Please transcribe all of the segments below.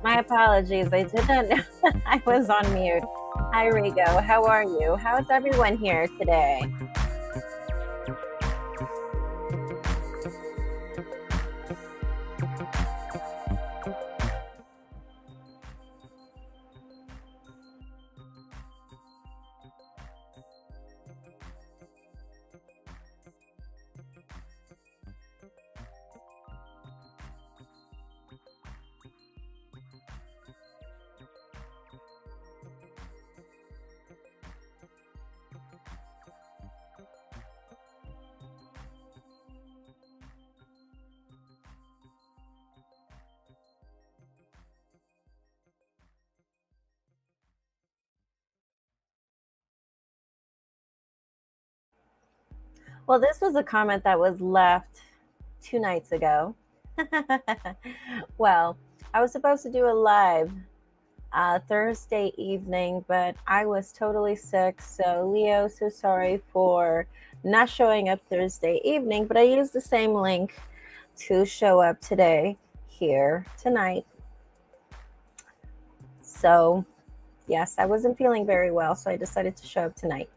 My apologies. I didn't. I was on mute. Hi, Rigo. How are you? How's everyone here today? Well, this was a comment that was left 2 nights ago. Well, I was supposed to do a live Thursday evening, but I was totally sick. So, Leo, so sorry for not showing up Thursday evening, but I used the same link to show up today here tonight. So, yes, I wasn't feeling very well, so I decided to show up tonight.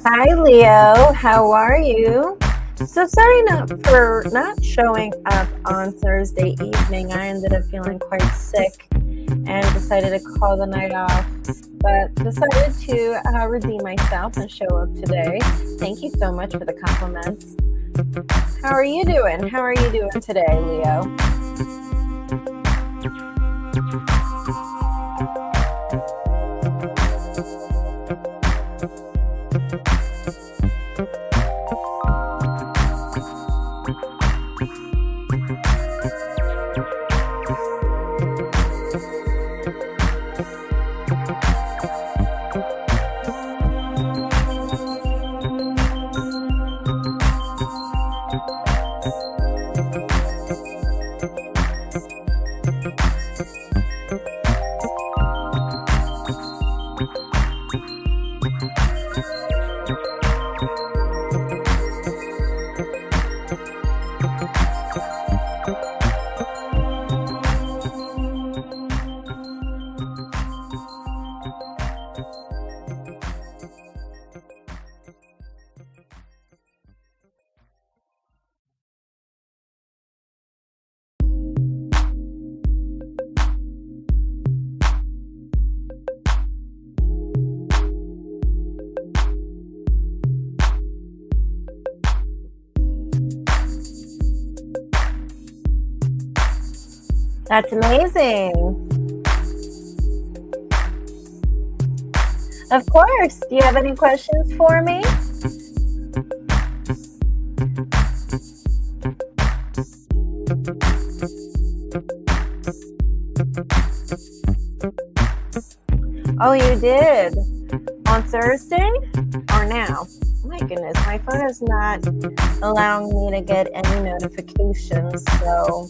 Hi, Leo. How are you? So sorry for not showing up on Thursday evening. I ended up feeling quite sick and decided to call the night off, but decided to redeem myself and show up today. Thank you so much for the compliments. How are you doing? How are you doing today, Leo? That's amazing. Of course. Do you have any questions for me? Oh, you did? On Thursday or now? Oh my goodness, my phone is not allowing me to get any notifications, so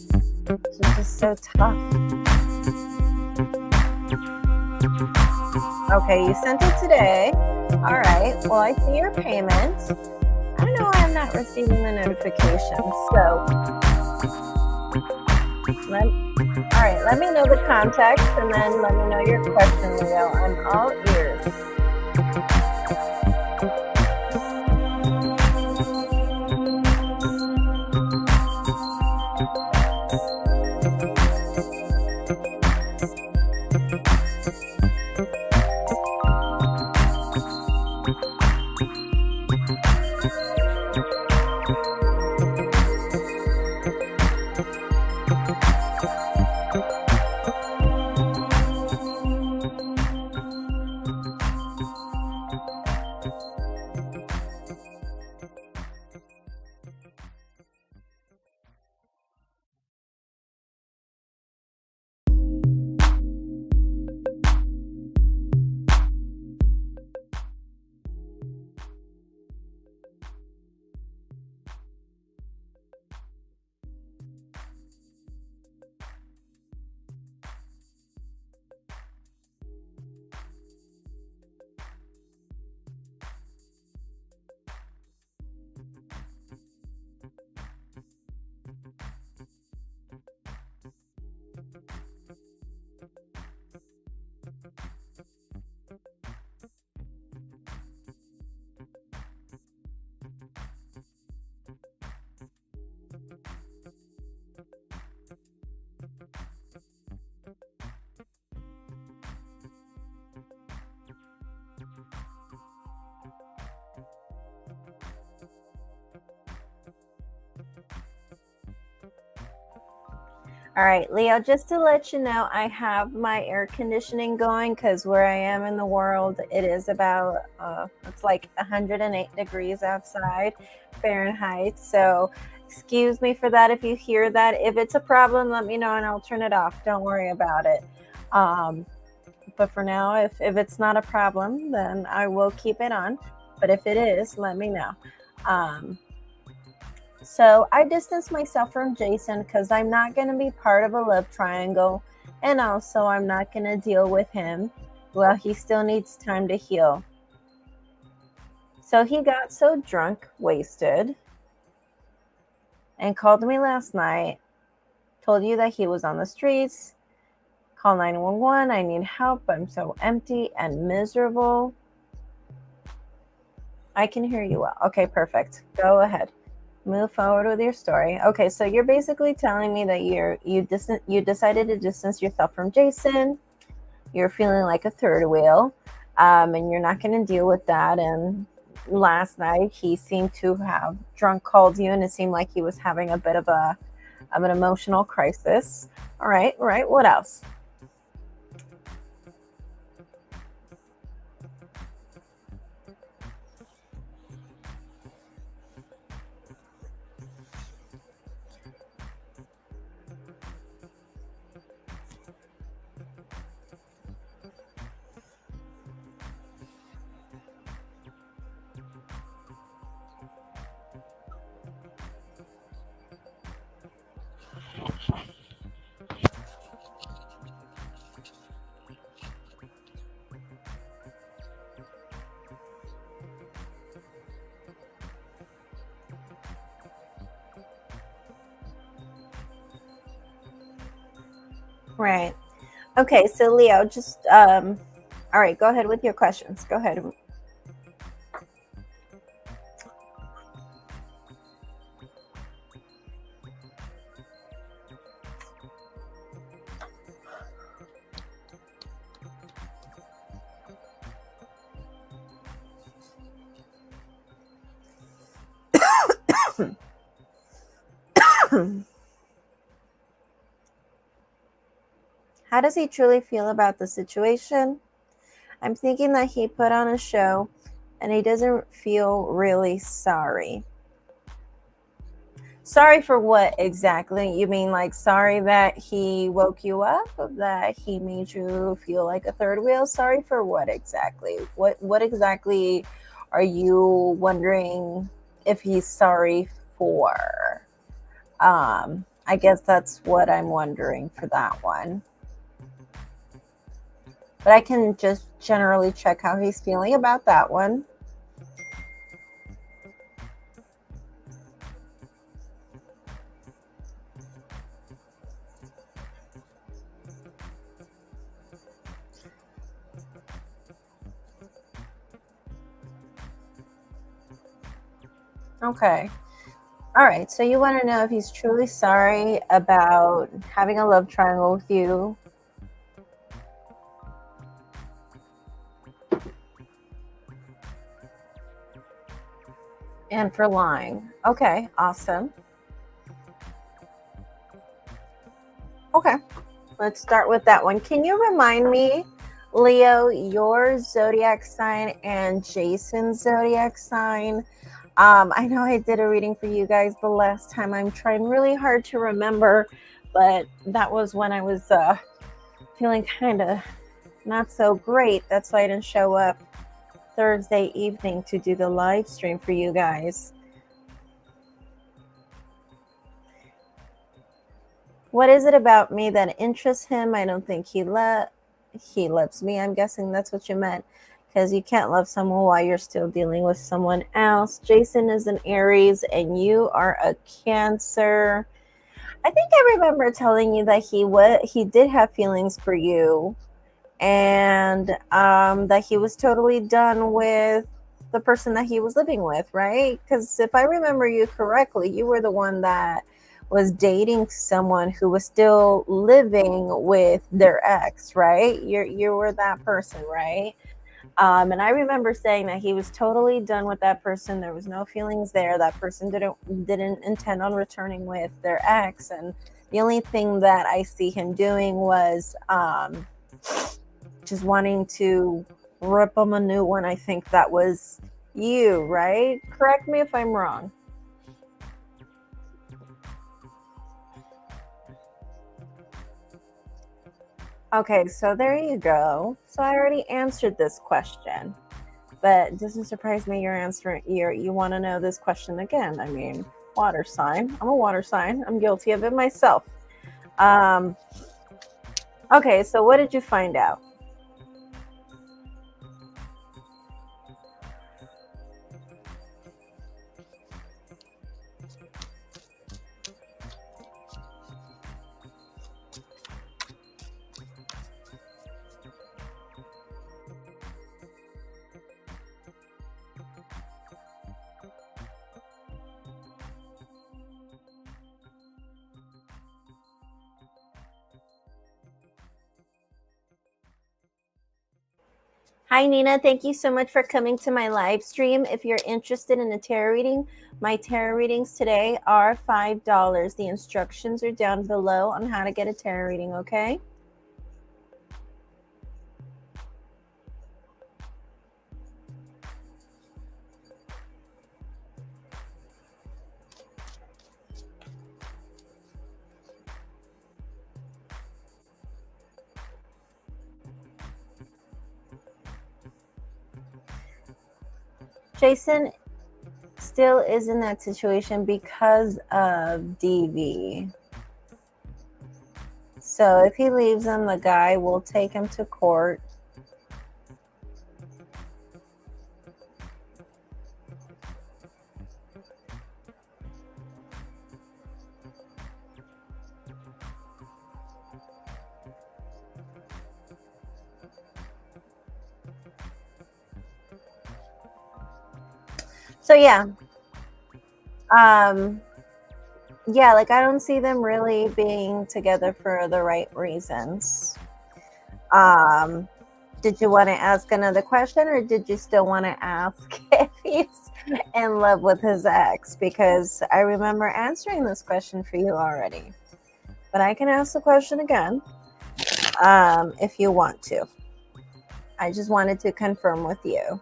it's just so tough. Okay, you sent it today. All right, well, I see your payment. I don't know why I'm not receiving the notifications, so all right, let me know the context and then let me know your question, Leo. I'm all ears. All right, Leo, just to let you know, I have my air conditioning going because where I am in the world, it is about, it's like 108 degrees outside Fahrenheit. So excuse me for that if you hear that. If it's a problem, let me know and I'll turn it off. Don't worry about it. But for now, if it's not a problem, then I will keep it on. But if it is, let me know. So I distanced myself from Jason because I'm not going to be part of a love triangle. And also I'm not going to deal with him. Well, he still needs time to heal. So he got so drunk, wasted, and called me last night. Told you that he was on the streets. Call 911. I need help. I'm so empty and miserable. I can hear you well. Okay, perfect. Go ahead. Move forward with your story. Okay, so you're basically telling me that you decided to distance yourself from Jason. You're feeling like a third wheel, and you're not going to deal with that. And last night he seemed to have drunk called you, and it seemed like he was having a bit of an emotional crisis. All right. What else? Right. Okay, so Leo, just all right, go ahead with your questions. Go ahead. How does he truly feel about the situation? I'm thinking that he put on a show and he doesn't feel really sorry. Sorry for what exactly? You mean like sorry that he woke you up, that he made you feel like a third wheel? Sorry for what exactly? What exactly are you wondering if he's sorry for? I guess that's what I'm wondering for that one. But I can just generally check how he's feeling about that one. Okay. All right. So you want to know if he's truly sorry about having a love triangle with you. And for lying. Okay, awesome. Okay, let's start with that one. Can you remind me, Leo, your zodiac sign and Jason's zodiac sign? I know I did a reading for you guys the last time. I'm trying really hard to remember, but that was when I was feeling kind of not so great. That's why I didn't show up Thursday evening to do the live stream for you guys. What is it about me that interests him? I don't think he loves me. I'm guessing that's what you meant, because you can't love someone while you're still dealing with someone else. Jason is an Aries and you are a Cancer. I think I remember telling you that he did have feelings for you, and that he was totally done with the person that he was living with, right? Because if I remember you correctly, you were the one that was dating someone who was still living with their ex, right? You were that person, right? And I remember saying that he was totally done with that person. There was no feelings there. That person didn't intend on returning with their ex, and the only thing that I see him doing was just wanting to rip him a new one. I think that was you, right? Correct me if I'm wrong. Okay, so there you go. So I already answered this question, but it doesn't surprise me you're answering. You want to know this question again. I mean, water sign. I'm a water sign. I'm guilty of it myself. Okay, so what did you find out? Hi, Nina. Thank you so much for coming to my live stream. If you're interested in a tarot reading, my tarot readings today are $5. The instructions are down below on how to get a tarot reading, okay? Jason still is in that situation because of DV. So if he leaves him, the guy will take him to court. So yeah. Yeah, like I don't see them really being together for the right reasons. Did you want to ask another question, or did you still want to ask if he's in love with his ex? Because I remember answering this question for you already, but I can ask the question again. if you want to. I just wanted to confirm with you.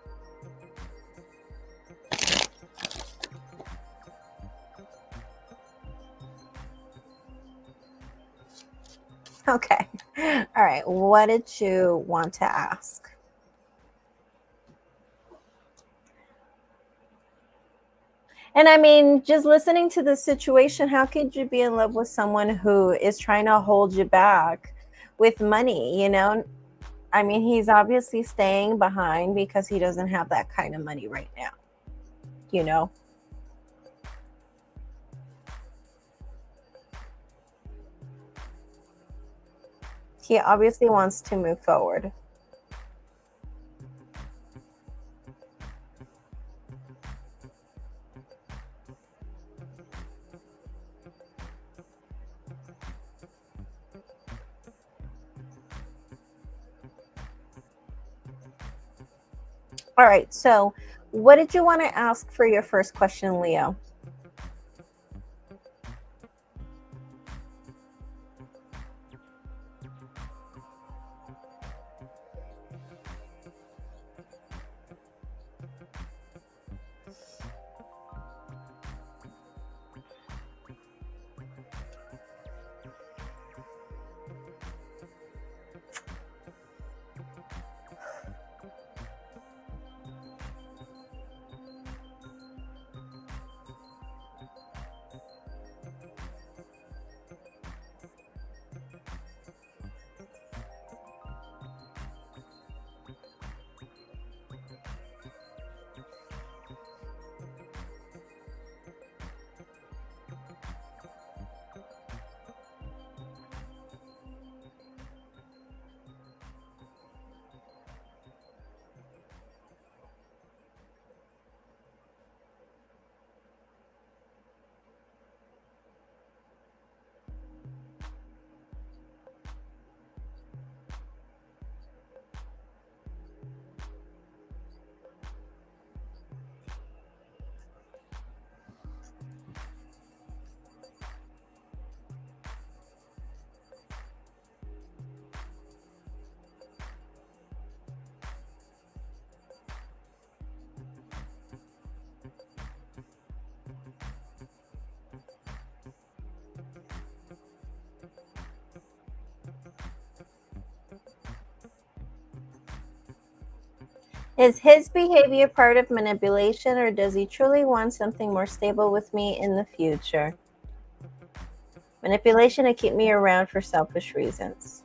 Okay. All right. What did you want to ask? And I mean, just listening to the situation, how could you be in love with someone who is trying to hold you back with money? I mean, he's obviously staying behind because he doesn't have that kind of money right now, you know? He obviously wants to move forward. All right. So, what did you want to ask for your first question, Leo? Is his behavior part of manipulation, or does he truly want something more stable with me in the future? Manipulation to keep me around for selfish reasons.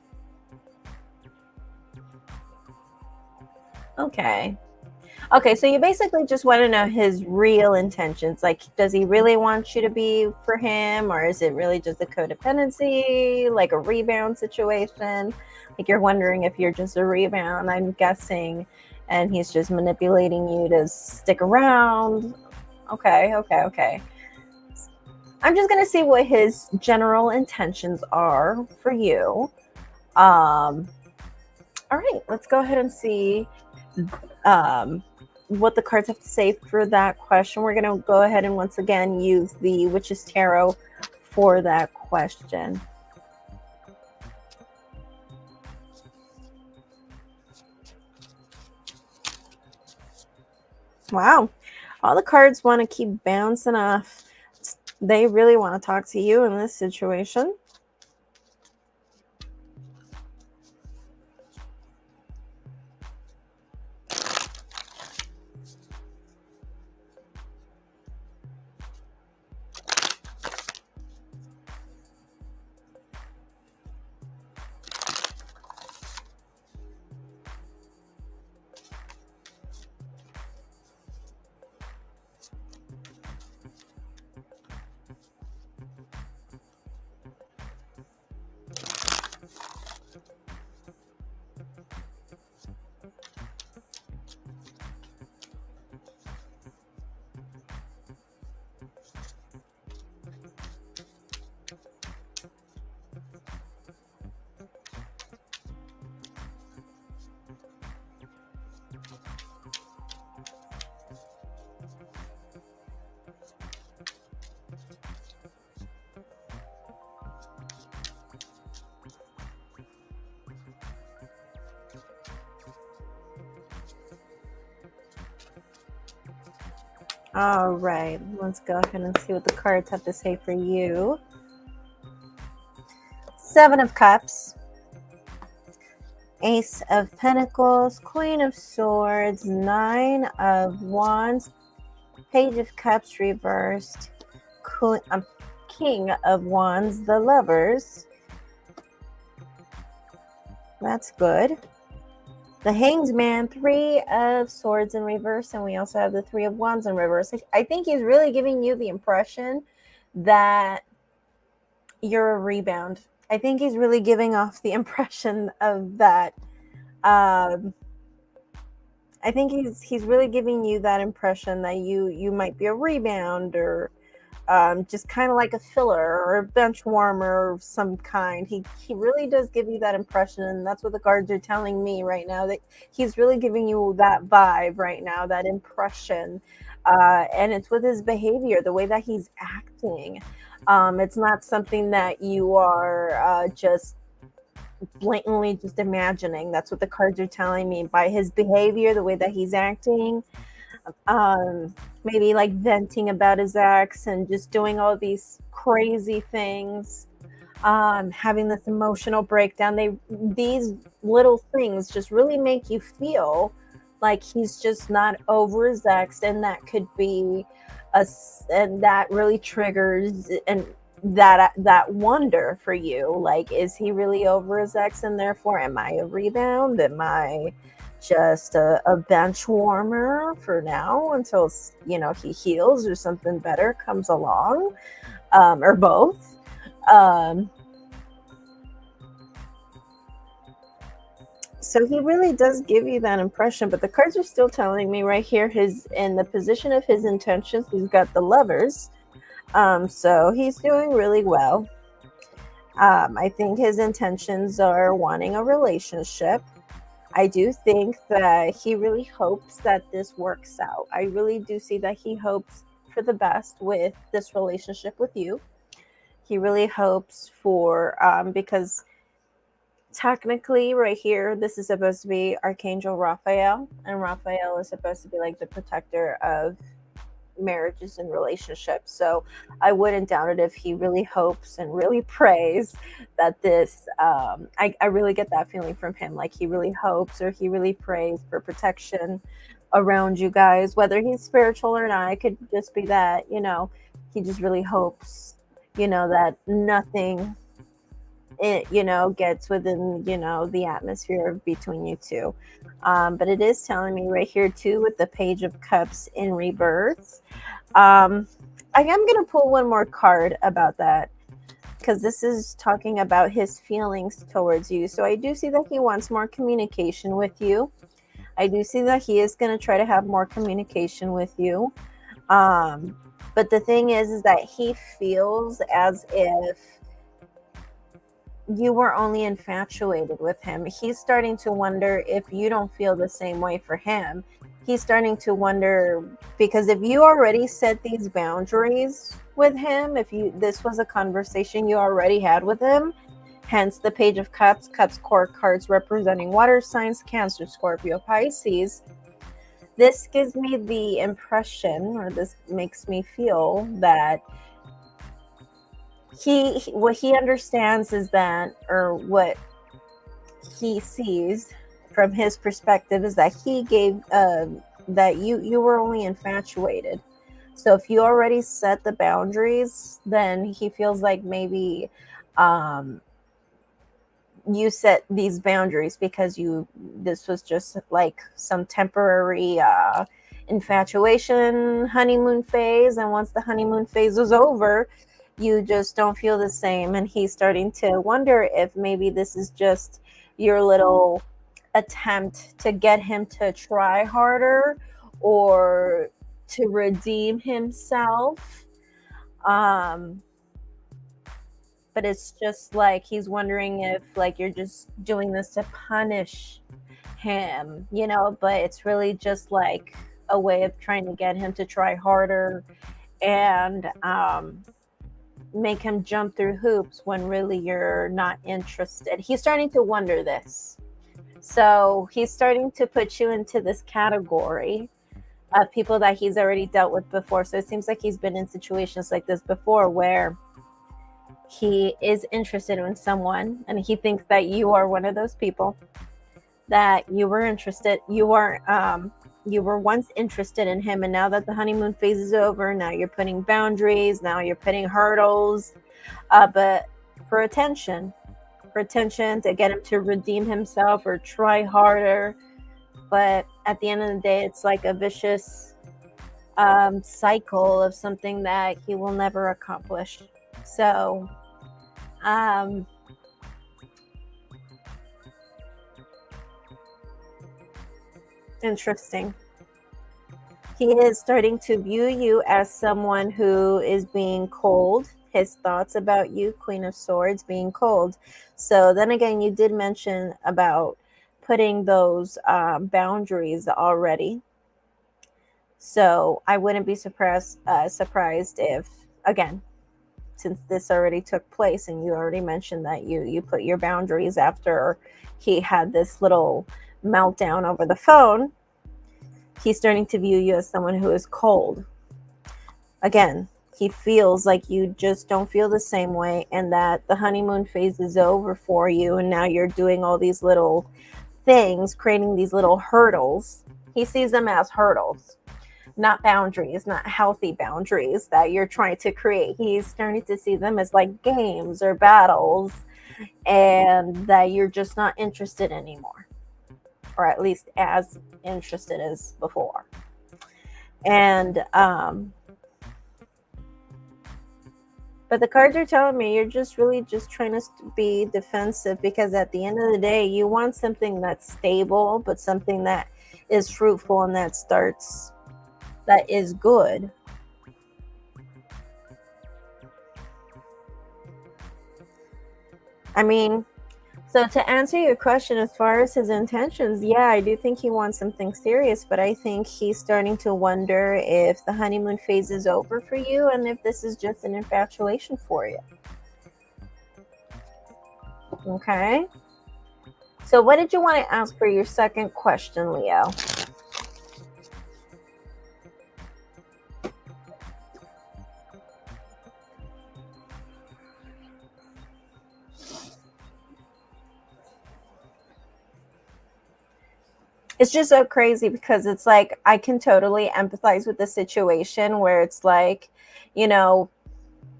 Okay. Okay, so you basically just want to know his real intentions. Like, does he really want you to be for him, or is it really just a codependency, like a rebound situation? Like, you're wondering if you're just a rebound, I'm guessing, and he's just manipulating you to stick around. Okay, okay, okay. I'm just going to see what his general intentions are for you. All right, let's go ahead and see what the cards have to say for that question. We're going to go ahead and once again use the Witch's Tarot for that question. Wow. All the cards want to keep bouncing off. They really want to talk to you in this situation. All right, let's go ahead and see what the cards have to say for you. 7 of Cups, Ace of Pentacles, Queen of Swords, 9 of Wands, Page of Cups reversed, King of Wands, the Lovers. That's good. The Hanged Man, 3 of Swords in reverse, and we also have the 3 of Wands in reverse. I think he's really giving you the impression that you're a rebound. I think he's really giving off the impression of that. I think he's really giving you that impression that you might be a rebound, or just kind of like a filler or a bench warmer of some kind. He really does give you that impression, and that's what the cards are telling me right now, that he's really giving you that vibe right now, that impression. And it's with his behavior, the way that he's acting. It's not something that you are just blatantly just imagining. That's what the cards are telling me. By his behavior, the way that he's acting, maybe like venting about his ex and just doing all these crazy things, having this emotional breakdown. These little things just really make you feel like he's just not over his ex, and that could be and that really triggers and that wonder for you, like, is he really over his ex, and therefore am I a rebound, am I just a bench warmer for now until he heals or something better comes along, or both. So he really does give you that impression, but the cards are still telling me right here, his in the position of his intentions, he's got the Lovers. So he's doing really well. I think his intentions are wanting a relationship. I do think that he really hopes that this works out. I really do see that he hopes for the best with this relationship with you. He really hopes for, because technically right here, this is supposed to be Archangel Raphael, and Raphael is supposed to be like the protector of marriages and relationships. So I wouldn't doubt it if he really hopes and really prays that this, I really get that feeling from him, like he really hopes or he really prays for protection around you guys, whether he's spiritual or not. It could just be that, he just really hopes, that nothing gets within, the atmosphere between you two. But it is telling me right here too, with the Page of Cups in reverse. I am going to pull one more card about that, because this is talking about his feelings towards you. So I do see that he wants more communication with you. I do see that he is going to try to have more communication with you. But the thing is that he feels as if you were only infatuated with him. He's starting to wonder if you don't feel the same way for him. He's starting to wonder, because if you already set these boundaries with him, this was a conversation you already had with him, hence the Page of Cups, core cards representing water signs, Cancer, Scorpio, Pisces. This gives me the impression, or this makes me feel that what he understands is that, or what he sees from his perspective, is that he gave that you were only infatuated. So if you already set the boundaries, then he feels like maybe you set these boundaries because this was just like some temporary infatuation, honeymoon phase, and once the honeymoon phase was over, you just don't feel the same. And he's starting to wonder if maybe this is just your little attempt to get him to try harder or to redeem himself. But it's just like he's wondering if like you're just doing this to punish him, but it's really just like a way of trying to get him to try harder and make him jump through hoops when really you're not interested. He's starting to wonder this. So he's starting to put you into this category people that he's already dealt with before. So it seems like he's been in situations like this before where he is interested in someone and he thinks that you are one of those people that you were interested, you were once interested in him, and now that the honeymoon phase is over, now you're putting boundaries, now you're putting hurdles, but for attention, to get him to redeem himself or try harder. But at the end of the day, it's like a vicious cycle of something that he will never accomplish. So interesting. He is starting to view you as someone who is being cold. His thoughts about you, Queen of Swords, being cold. So then again, you did mention about putting those boundaries already. So I wouldn't be surprised if, again, since this already took place and you already mentioned that you put your boundaries after he had this little meltdown over the phone, he's starting to view you as someone who is cold. Again, he feels like you just don't feel the same way and that the honeymoon phase is over for you, and now you're doing all these little things, creating these little hurdles. He sees them as hurdles, not boundaries, not healthy boundaries that you're trying to create. He's starting to see them as like games or battles, and that you're just not interested anymore, or at least as interested as before. And but the cards are telling me you're just really just trying to be defensive, because at the end of the day, you want something that's stable, but something that is fruitful and that is good. I mean, so to answer your question, as far as his intentions, yeah, I do think he wants something serious, but I think he's starting to wonder if the honeymoon phase is over for you and if this is just an infatuation for you. Okay. So what did you want to ask for your second question, Leo? It's just so crazy because it's like I can totally empathize with the situation where it's like, you know,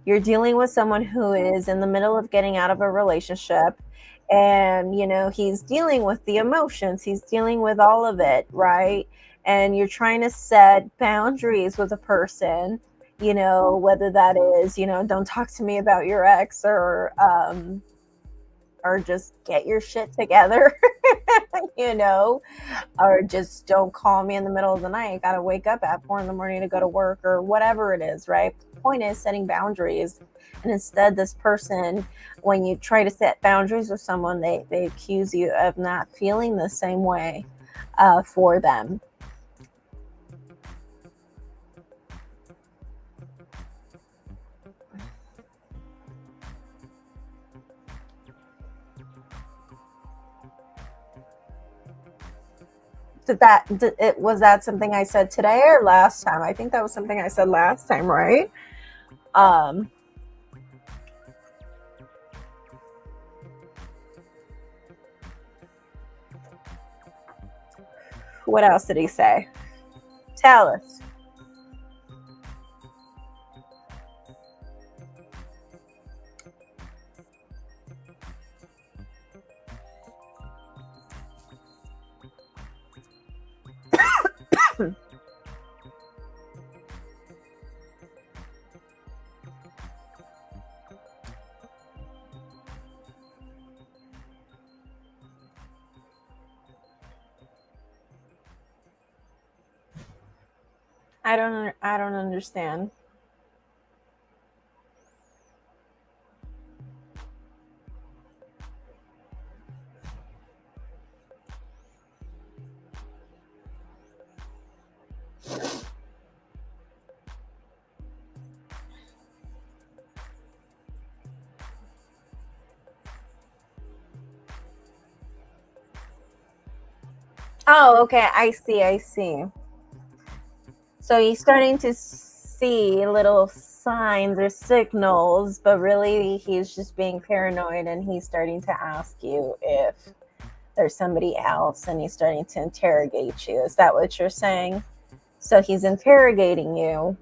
you're dealing with someone who is in the middle of getting out of a relationship, and he's dealing with the emotions, he's dealing with all of it, right? And you're trying to set boundaries with a person, whether that is, don't talk to me about your ex, or just get your shit together, or just don't call me in the middle of the night. I gotta wake up at 4 a.m. to go to work, or whatever it is, right? The point is setting boundaries. And instead, this person, when you try to set boundaries with someone, they accuse you of not feeling the same way for them. Was that something I said today or last time? I think that was something I said last time, right? What else did he say? Tell us. I don't understand. Oh, okay. I see. So he's starting to see little signs or signals, but really he's just being paranoid, and he's starting to ask you if there's somebody else, and he's starting to interrogate you. Is that what you're saying? So he's interrogating you.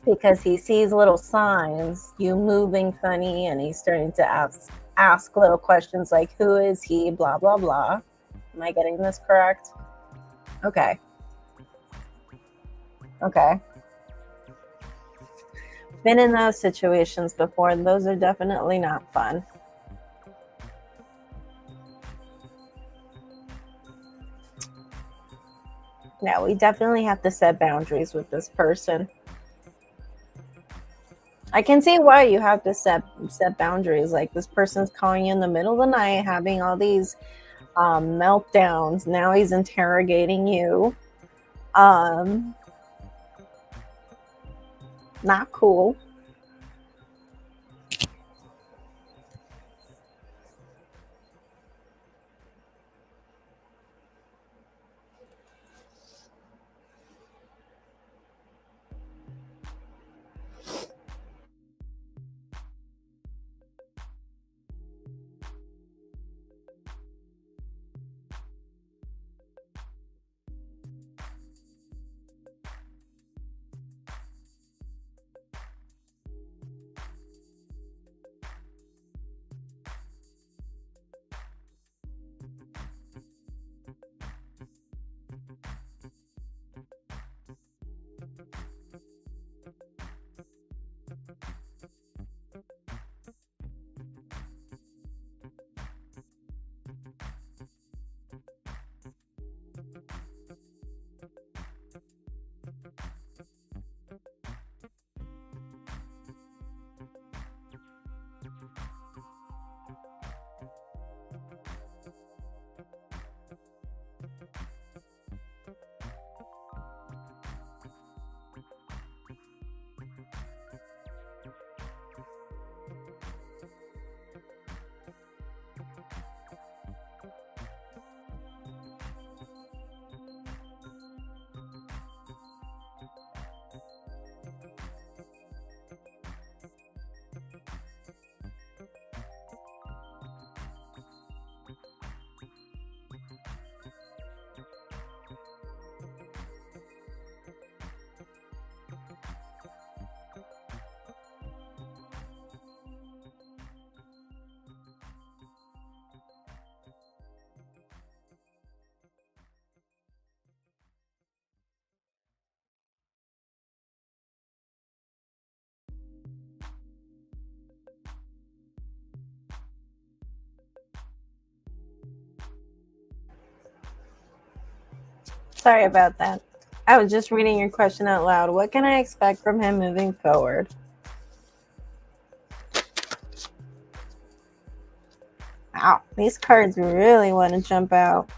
Because he sees little signs, you moving funny, and he's starting to ask little questions like, who is he, blah, blah, blah. Am I getting this correct? Okay. Okay. Been in those situations before, and those are definitely not fun. Yeah, we definitely have to set boundaries with this person. I can see why you have to set boundaries. Like, this person's calling you in the middle of the night, having all these meltdowns. Now he's interrogating you. Not cool. Sorry about that. I was just reading your question out loud. What can I expect from him moving forward? Wow, these cards really want to jump out.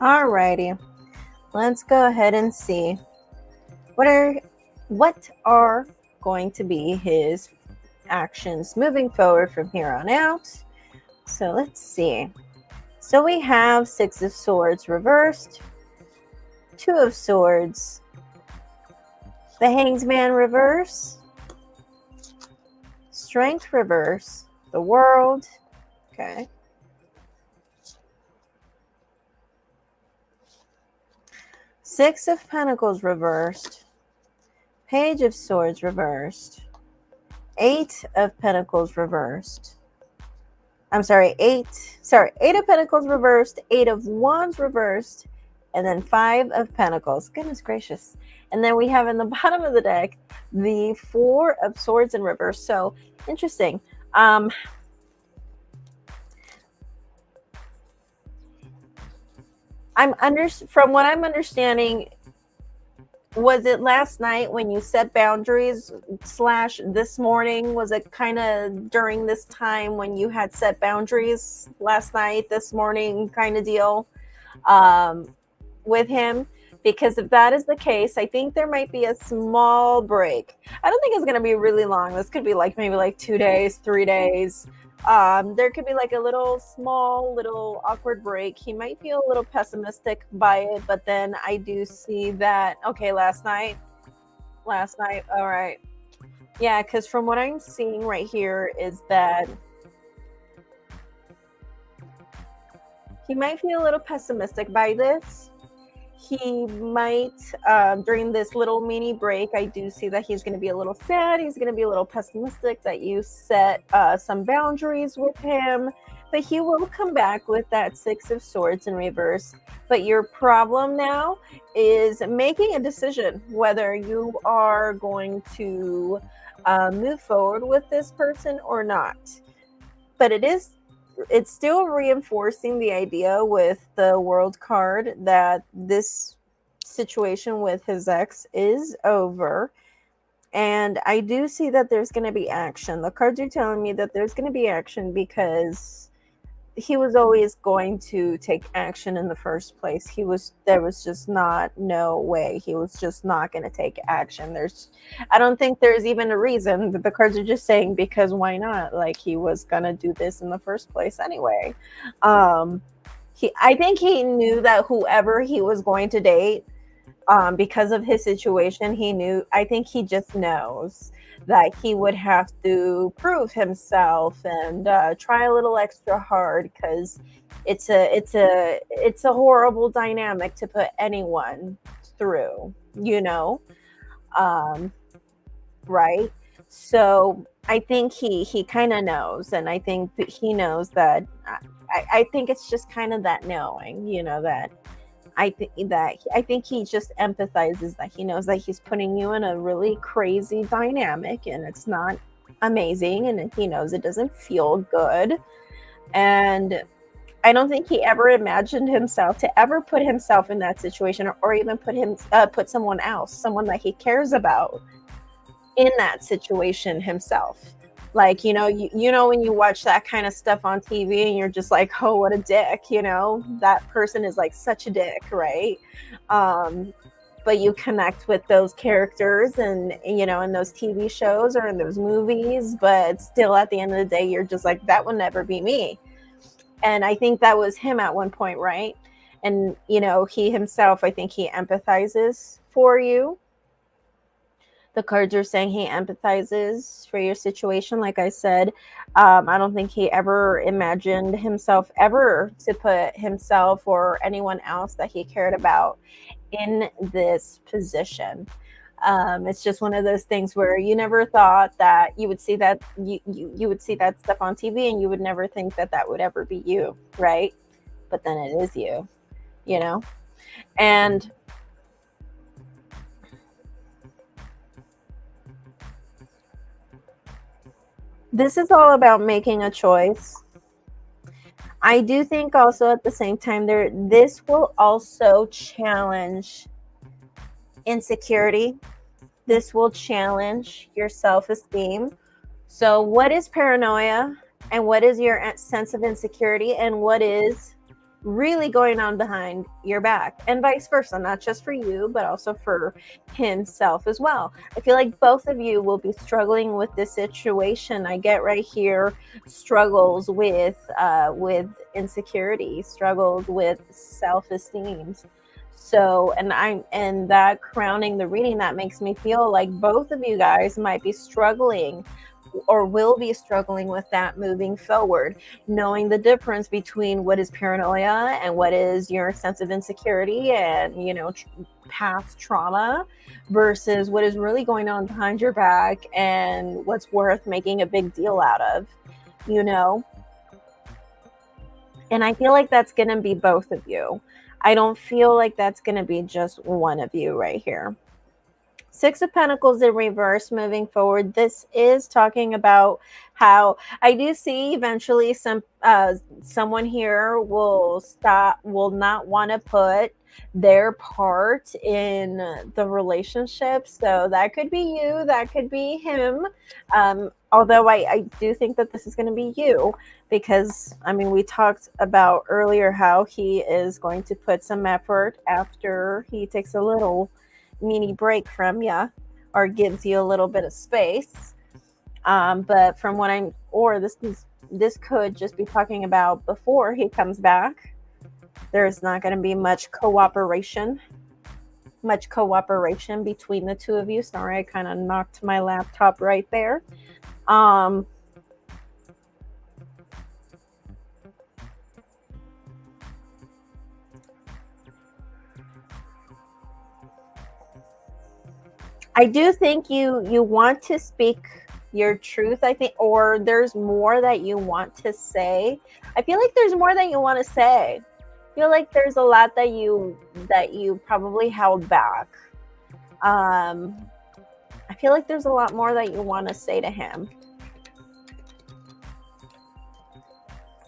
Alrighty, let's go ahead and see what are going to be his actions moving forward from here on out. So let's see. So we have Six of Swords reversed, Two of Swords, the Hanged Man reverse, Strength reverse, the World. Okay. Six of Pentacles reversed, Page of Swords reversed, Eight of Pentacles reversed. I'm sorry, eight of Pentacles reversed, Eight of Wands reversed, and then Five of Pentacles. Goodness gracious. And then we have in the bottom of the deck, the Four of Swords in reverse. So interesting. From what I'm understanding, was it last night when you set boundaries / this morning? Was it kind of during this time when you had set boundaries last night, this morning kind of deal with him? Because if that is the case, I think there might be a small break. I don't think it's going to be really long. This could be like maybe like 2 days, 3 days. There could be like a little awkward break. He might feel a little pessimistic by it, but then I do see that, okay, last night, all right. Yeah, because from what I'm seeing right here is that he might feel a little pessimistic by this. He might, during this little mini break, I do see that he's going to be a little sad. He's going to be a little pessimistic that you set some boundaries with him. But he will come back with that Six of Swords in reverse. But your problem now is making a decision whether you are going to move forward with this person or not. But it's still reinforcing the idea with the World card that this situation with his ex is over. And I do see that there's going to be action. The cards are telling me that there's going to be action because he was always going to take action in the first place. There was just no way. He was just not going to take action. I don't think there's even a reason, but the cards are just saying because why not? Like, he was going to do this in the first place anyway. I think he knew that whoever he was going to date, because of his situation, I think he just knows that he would have to prove himself and try a little extra hard, because it's a horrible dynamic to put anyone through, right? So I think he kind of knows, and I think he knows that. I think it's just kind of that knowing, that I think he just empathizes, that he knows that he's putting you in a really crazy dynamic and it's not amazing, and he knows it doesn't feel good. And I don't think he ever imagined himself to ever put himself in that situation, or even put someone else, someone that he cares about, in that situation himself. Like, you know when you watch that kind of stuff on TV and you're just like, oh, what a dick, that person is like such a dick, right? But you connect with those characters and in those TV shows or in those movies, but still at the end of the day you're just like, that will never be me. And I think that was him at one point, right? And he himself, I think he empathizes for you. The cards are saying he empathizes for your situation. Like I said, I don't think he ever imagined himself ever to put himself or anyone else that he cared about in this position. It's just one of those things where you never thought that you would see that you would see that stuff on TV, and you would never think that would ever be you, right? But then it is you, and this is all about making a choice. I do think also at the same time this will also challenge insecurity. This will challenge your self-esteem. So what is paranoia, and what is your sense of insecurity, and what is really going on behind your back, and vice versa, not just for you, but also for himself as well. I feel like both of you will be struggling with this situation. I get right here struggles with insecurity, struggles with self-esteem. So, and that crowning the reading, that makes me feel like both of you guys might be struggling or will be struggling with that moving forward, knowing the difference between what is paranoia and what is your sense of insecurity, and past trauma versus what is really going on behind your back and what's worth making a big deal out of, you know? And I feel like that's going to be both of you. I don't feel like that's going to be just one of you right here. Six of Pentacles in reverse moving forward. This is talking about how I do see eventually someone here will not want to put their part in the relationship. So that could be you, that could be him. Although I do think that this is going to be you, because I mean, we talked about earlier how he is going to put some effort after he takes a little mini break from you or gives you a little bit of space. But from what this could just be talking about before he comes back. There's not going to be much cooperation between the two of you. Sorry, I kind of knocked my laptop right there. I do think you want to speak your truth, I think, or there's more that you want to say. I feel like there's more that you want to say. I feel like there's a lot that you probably held back. I feel like there's a lot more that you want to say to him.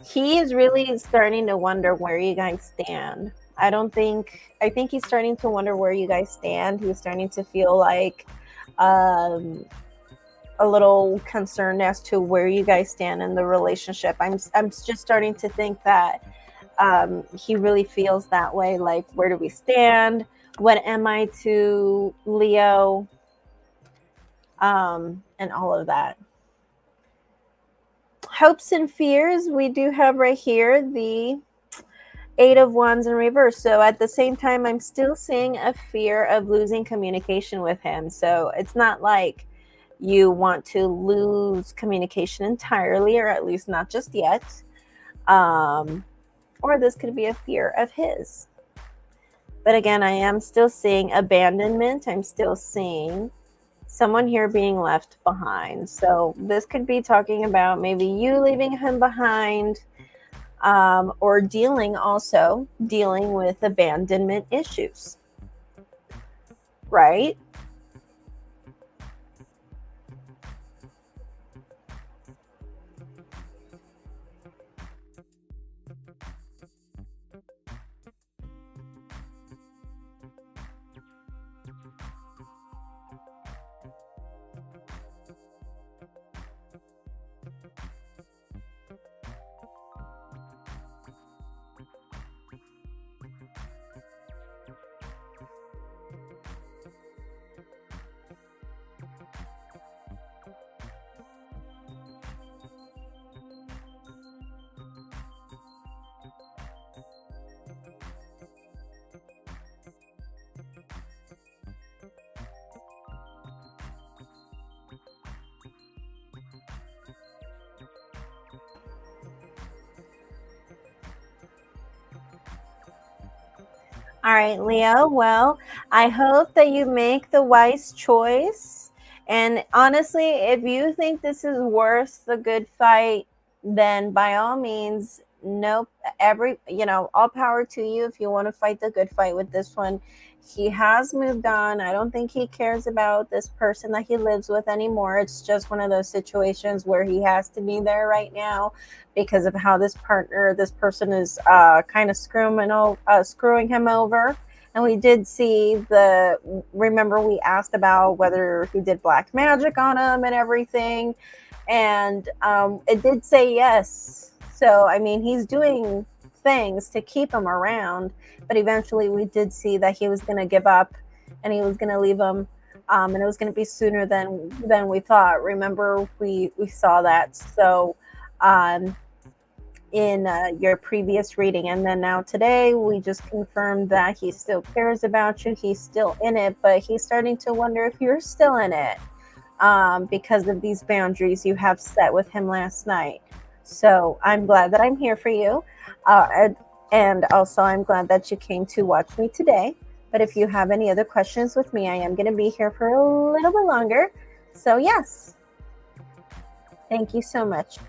He is really starting to wonder where you guys stand. I think he's starting to wonder where you guys stand. He's starting to feel like a little concerned as to where you guys stand in the relationship. I'm just starting to think that he really feels that way. Like, where do we stand? What am I to Leo? And all of that. Hopes and fears. We do have right here the Eight of Wands in reverse. So at the same time, I'm still seeing a fear of losing communication with him. So it's not like you want to lose communication entirely, or at least not just yet. Or this could be a fear of his. But again, I am still seeing abandonment. I'm still seeing someone here being left behind. So this could be talking about maybe you leaving him behind, or dealing with abandonment issues, right? All right, Leo. Well, I hope that you make the wise choice. And honestly, if you think this is worth the good fight, then by all means, nope. All power to you if you want to fight the good fight with this one. He has moved on. I don't think he cares about this person that he lives with anymore. It's just one of those situations where he has to be there right now because of how this person is kind of screwing him over. And we did see remember we asked about whether he did black magic on him and everything. And it did say yes. So, I mean, he's doing things to keep him around. But eventually we did see that he was going to give up and he was going to leave him. And it was going to be sooner than we thought. Remember, we saw that. So in your previous reading. And then now today, we just confirmed that he still cares about you. He's still in it, but he's starting to wonder if you're still in it because of these boundaries you have set with him last night. So I'm glad that I'm here for you. And also, I'm glad that you came to watch me today. But if you have any other questions with me, I am going to be here for a little bit longer. So yes, thank you so much.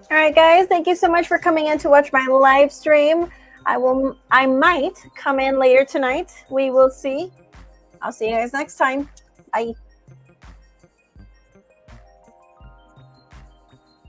All right, guys, thank you so much for coming in to watch my live stream. I might come in later tonight. We will see. I'll see you guys next time. Bye.